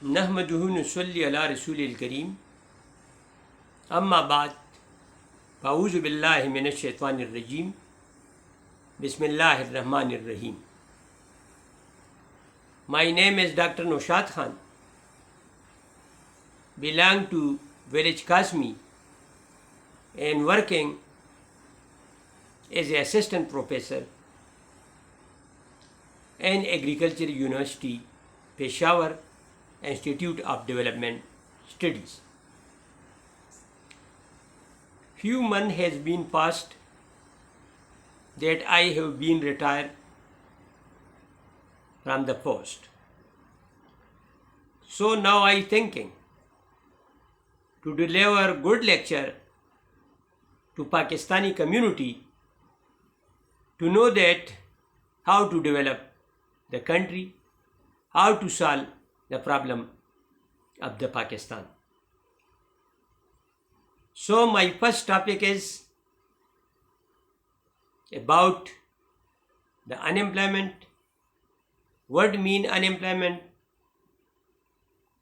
नहमदुहु नुसल्ली अला रसूलिल करीम अम्मा बाद फ़अऊज़ु बिल्लाहि मिनश शैतानिर रजीम बिस्मिल्लाहिर रहमानिर रहीम. My name is Dr. Naushad Khan, belong to village Kasmi and working as an assistant professor in Agriculture University, Peshawar Institute of Development Studies. Few months has been passed that I have been retired from the post. So now I thinking to deliver good lecture to Pakistani community to know that how to develop the country, how to solve the problem of the Pakistan. So my first topic is about the unemployment. What mean unemployment?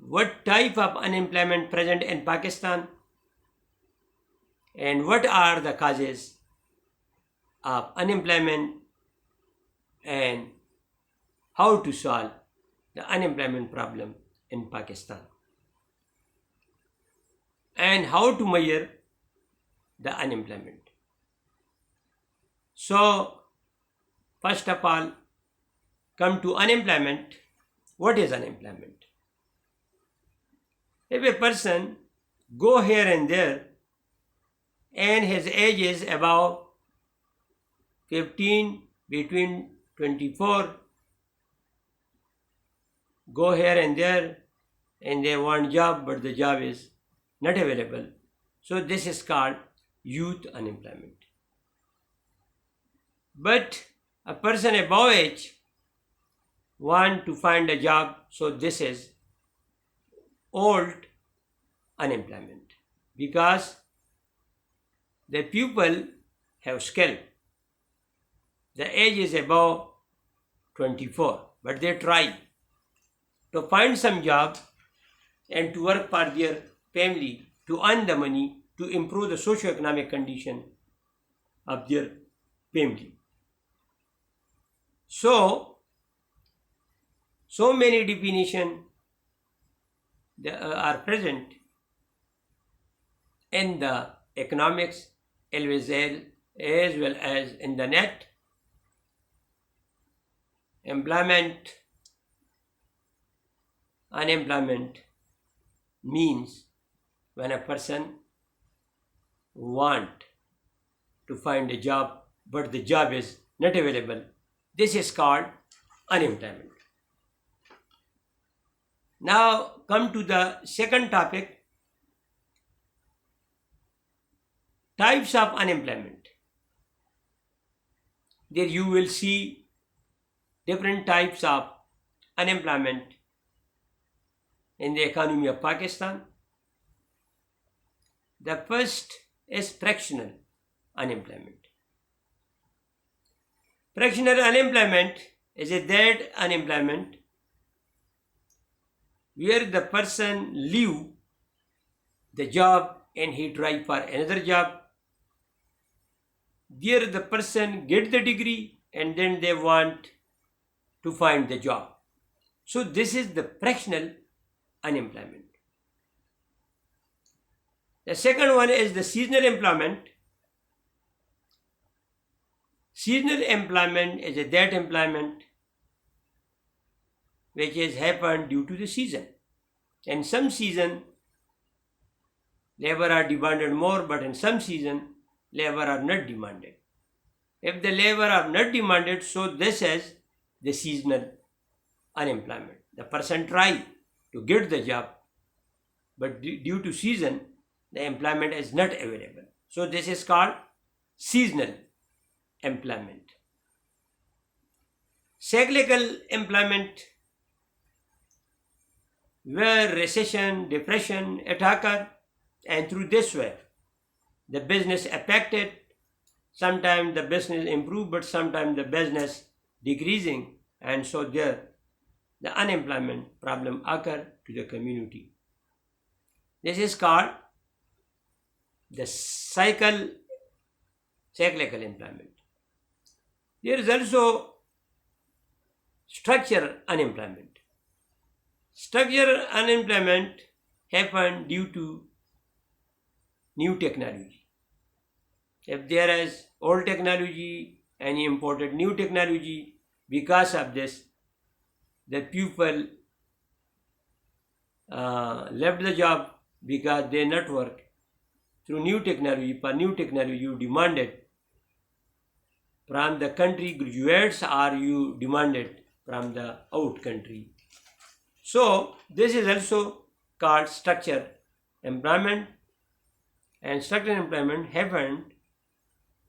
What type of unemployment present in Pakistan? And what are the causes of unemployment and how to solve the unemployment problem in Pakistan? And how to measure the unemployment. So, first of all, come to unemployment. What is unemployment? If a person go here and there and his age is above 15, between 24, go here and there and they want job but the job is not available. So this is called youth unemployment. But a person above age want to find a job, so this is old unemployment because the people have skill. The age is above 24, but they try to find some job and to work for their family, to earn the money, to improve the socio-economic condition of their family. So many definitions are present in the economics as well as in the net. Unemployment means when a person want to find a job but the job is not available. This is called unemployment. Now come to the second topic, types of unemployment. There you will see different types of unemployment in the economy of Pakistan. The first is fractional unemployment. Fractional unemployment is that unemployment where the person leave the job and he try for another job. There the person get the degree and then they want to find the job. So this is the fractional unemployment. The second one is the seasonal employment. Seasonal employment is that employment which has happened due to the season. In some season, labor are demanded more, but in some season, labor are not demanded. If the labor are not demanded, so this is the seasonal unemployment. The person try to get the job, but due to season, the employment is not available. So this is called seasonal employment. Cyclical employment, where recession, depression occur, and through this way, the business affected. Sometimes the business improve, but sometimes the business decreasing, and so there the unemployment problem occur to the community. This is called the cyclical employment. There is also structural unemployment. Structural unemployment happened due to new technology. If there is old technology and you imported new technology, because of this, the people left the job because they not work. Through new technology, for new technology you demanded from the country graduates or you demanded from the out country. So this is also called structured employment, and structured employment happened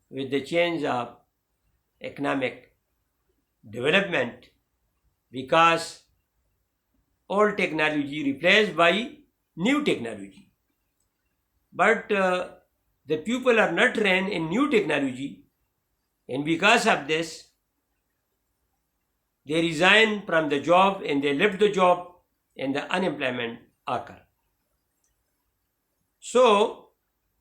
with the change of economic development because old technology replaced by new technology. But the people are not trained in new technology, and because of this they resign from the job and they left the job and the unemployment occur. So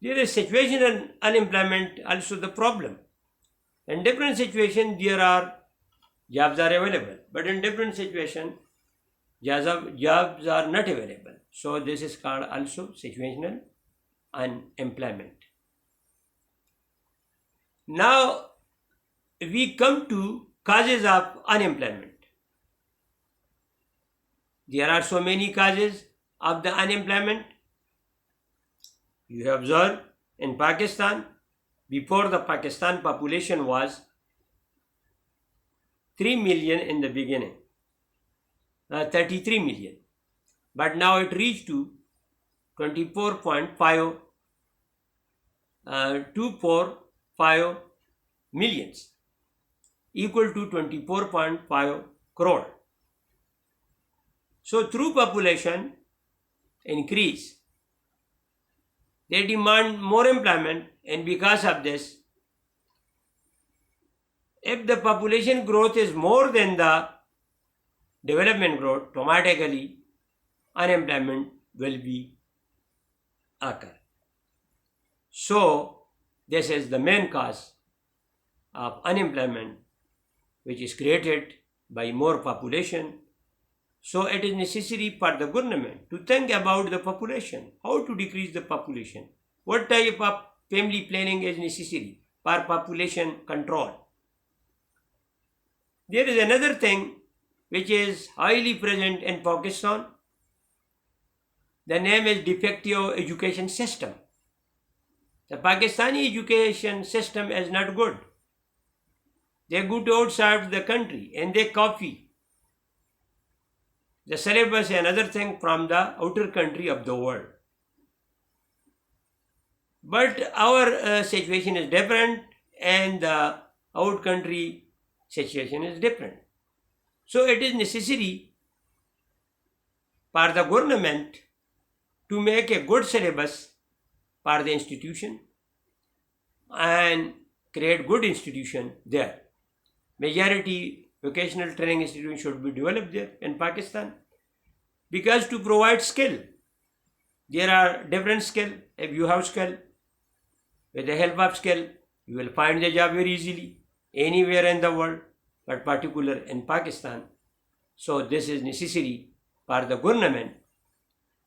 there is situational unemployment also the problem. In different situations there are jobs are available, but in different situations jobs are not available. So this is called also situational unemployment. Now we come to causes of unemployment. There are so many causes of the unemployment. You have observed in Pakistan, before the Pakistan population was 3 million in the beginning, 33 million, but now it reached to 24.5 245 millions, equal to 24.5 crore. So through population increase, they demand more employment, and because of this, if the population growth is more than the development growth, automatically unemployment will be occur. So this is the main cause of unemployment, which is created by more population. So it is necessary for the government to think about the population, how to decrease the population, what type of family planning is necessary for population control. There is another thing which is highly present in Pakistan. The name is defective education system. The Pakistani education system is not good. They go to outside the country and they copy the syllabus and other thing from the outer country of the world. But our situation is different and the out country situation is different. So it is necessary for the government to make a good syllabus for the institution and create good institution there. Majority vocational training institution should be developed there in Pakistan, because to provide skill, there are different skill. If you have skill, with the help of skill, you will find the job very easily anywhere in the world, but particular in Pakistan. So this is necessary for the government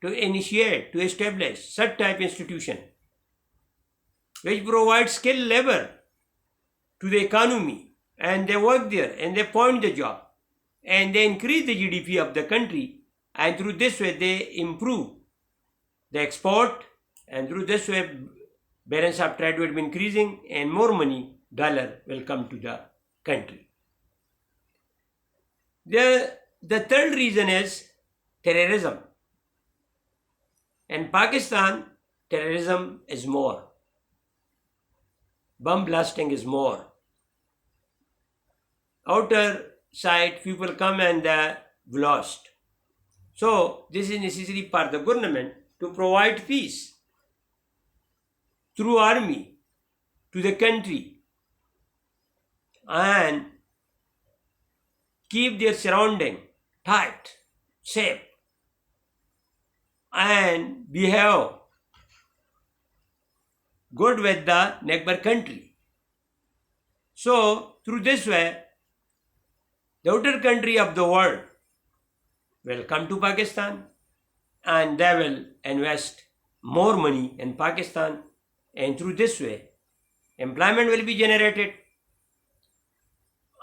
to initiate, to establish such type institution which provide skilled labor to the economy, and they work there and they find the job and they increase the GDP of the country, and through this way they improve the export, and through this way balance of trade will be increasing and more money, dollar, will come to the country. The third reason is terrorism. In Pakistan, terrorism is more. Bomb blasting is more. Outer side, people come and they blast. So this is necessary for the government to provide peace through army to the country and keep their surrounding tight, safe, and behave good with the neighbor country. So, through this way, the outer country of the world will come to Pakistan and they will invest more money in Pakistan, and through this way, employment will be generated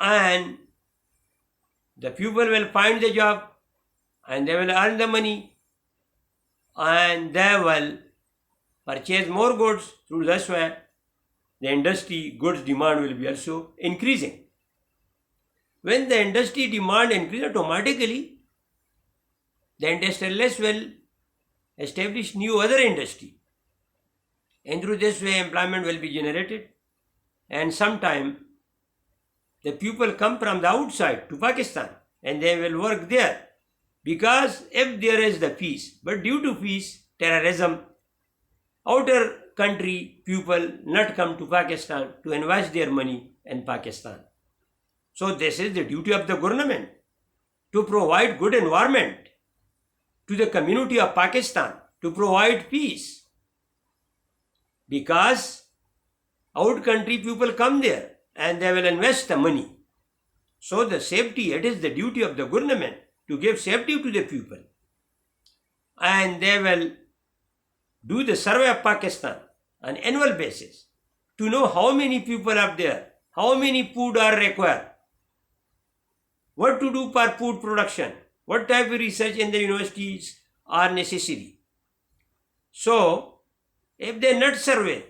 and the people will find the job and they will earn the money and they will purchase more goods. Through this way, the industry goods demand will be also increasing. When the industry demand increases, automatically the industrialists will establish new other industry, and through this way employment will be generated, and sometime the people come from the outside to Pakistan and they will work there, because if there is the peace, but due to peace, terrorism, outer country people not come to Pakistan to invest their money in Pakistan. So this is the duty of the government, to provide good environment to the community of Pakistan, to provide peace, because out country people come there and they will invest the money. So the safety, it is the duty of the government to give safety to the people, and they will do the survey of Pakistan on annual basis to know how many people are there, how many food are required, what to do for food production, what type of research in the universities are necessary. So if they not survey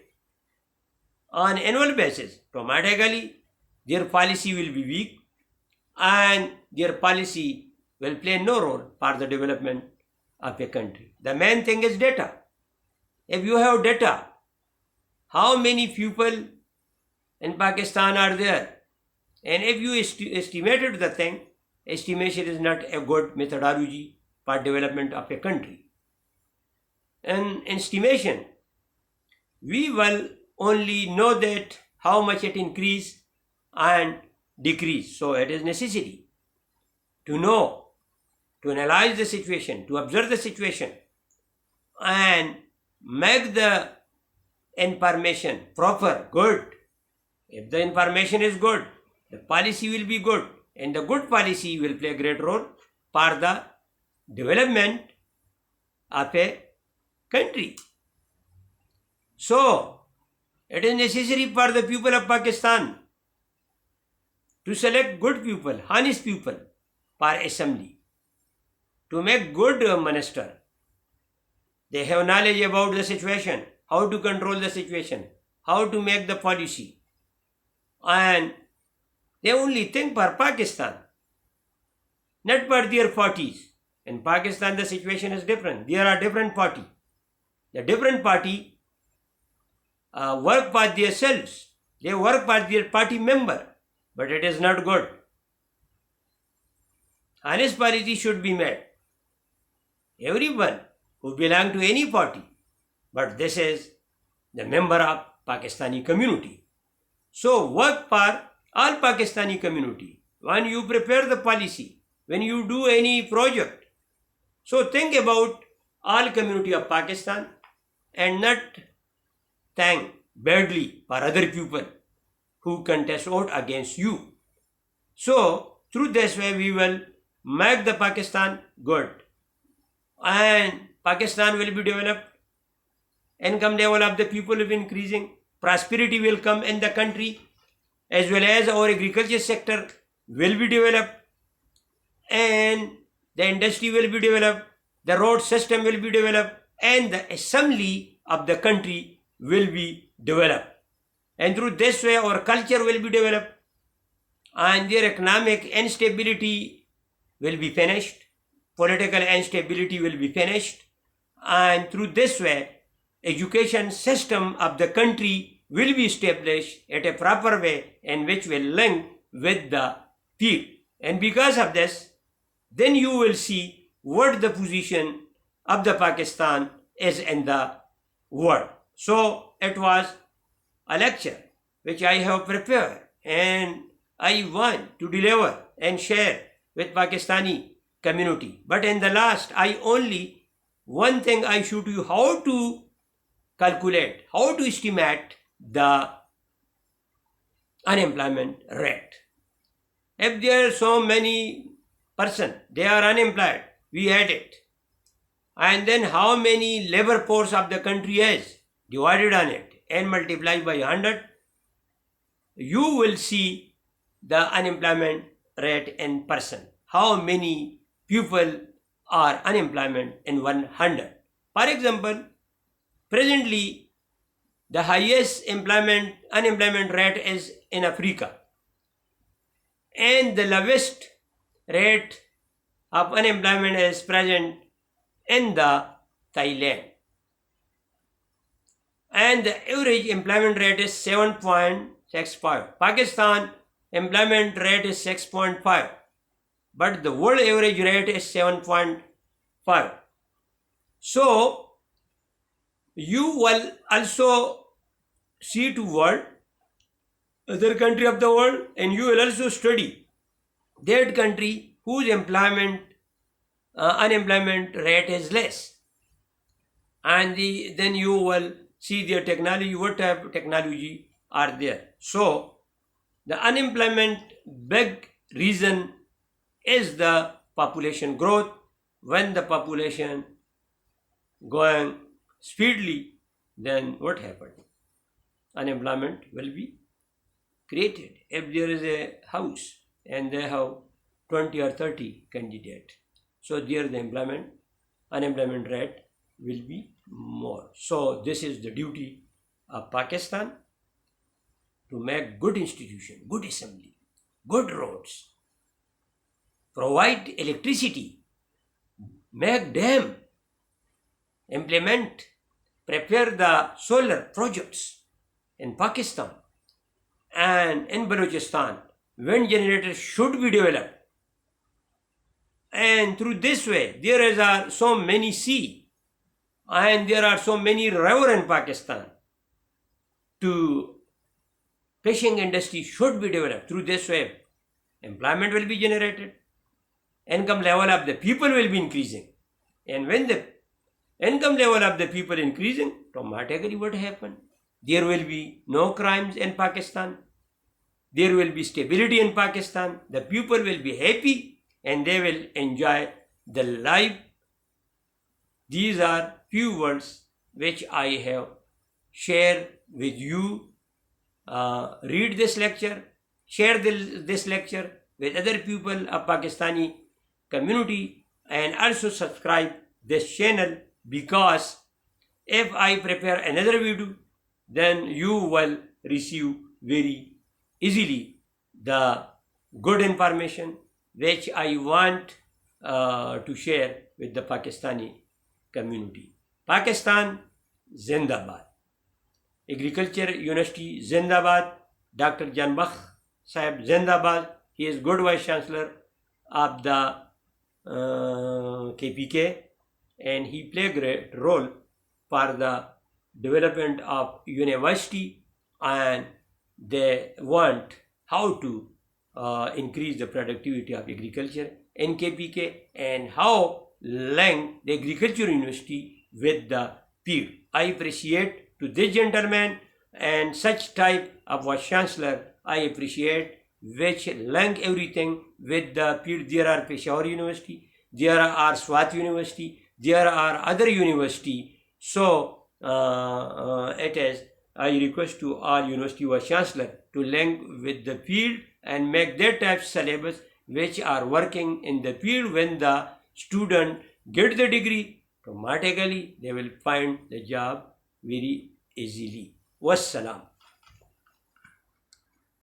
on annual basis, automatically their policy will be weak and their policy will play no role for the development of a country. The main thing is data. If you have data, how many people in Pakistan are there, and if you estimated the thing, estimation is not a good methodology for development of a country. In estimation, we will only know that how much it increase and decrease. So it is necessary to know, to analyze the situation, to observe the situation and make the information proper, good. If the information is good, the policy will be good, and the good policy will play a great role for the development of a country. So it is necessary for the people of Pakistan to select good people, honest people for assembly, to make good minister. They have knowledge about the situation, how to control the situation, how to make the policy, and they only think for Pakistan, not for their parties. In Pakistan, the situation is different. There are different parties. The different party work for themselves. They work for their party member, but it is not good. Honest policy should be made. Everyone who belong to any party, but this is the member of Pakistani community. So work for all Pakistani community. When you prepare the policy, when you do any project, so think about all community of Pakistan and not thank badly for other people who contest vote against you. So through this way we will make the Pakistan good, and Pakistan will be developed, income level of the people will be increasing, prosperity will come in the country, as well as our agriculture sector will be developed, and the industry will be developed, the road system will be developed, and the assembly of the country will be developed. And through this way our culture will be developed, and their economic instability will be finished, political instability will be finished, and through this way education system of the country will be established at a proper way in which will link with the field. And because of this, then you will see what the position of the Pakistan is in the world. So it was a lecture which I have prepared and I want to deliver and share with Pakistani community. But in the last, one thing I showed you how to calculate, how to estimate the unemployment rate. If there are so many person, they are unemployed, we had it. And then how many labor force of the country is divided on it and multiplied by 100, you will see the unemployment rate in person. How many people are unemployment in 100. For example, presently the highest unemployment rate is in Africa, and the lowest rate of unemployment is present in the Thailand, and the average employment rate is 7.65. Pakistan employment rate is 6.5, but the world average rate is 7.5. So you will also see to world, other country of the world, and you will also study that country whose unemployment rate is less, and then you will see their technology, what type of technology are there. So the unemployment big reason is the population growth. When the population going speedily, then what happened? Unemployment will be created. If there is a house and they have 20 or 30 candidates, so there the unemployment rate will be more. So this is the duty of Pakistan, to make good institution, good assembly, good roads, provide electricity, make dam, implement, prepare the solar projects in Pakistan, and in Balochistan, wind generators should be developed. And through this way, there are so many sea, and there are so many rivers in Pakistan. To fishing industry should be developed. Through this way, employment will be generated, income level of the people will be increasing, and when the income level of the people increasing, automatically what happen? There will be no crimes in Pakistan. There will be stability in Pakistan. The people will be happy and they will enjoy the life. These are few words which I have shared with you. Read this lecture, share this lecture with other people of Pakistani community, and also subscribe this channel, because if I prepare another video, then you will receive very easily the good information which I want to share with the Pakistani community. Pakistan Zindabad. Agriculture University Zindabad. Dr. Janbakh Sahib Zindabad. He is good Vice Chancellor of the KPK, and he played a great role for the development of university, and they want how to increase the productivity of agriculture in KPK, and how link the agriculture university with the field. I appreciate to this gentleman and such type of Vice Chancellor. I appreciate which link everything with the field. There are Peshawar University, there are Swat University, there are other university. So it is, I request to all university Vice Chancellor to link with the field and make that type of syllabus which are working in the field. When the student get the degree, automatically they will find the job very easily. Wassalam.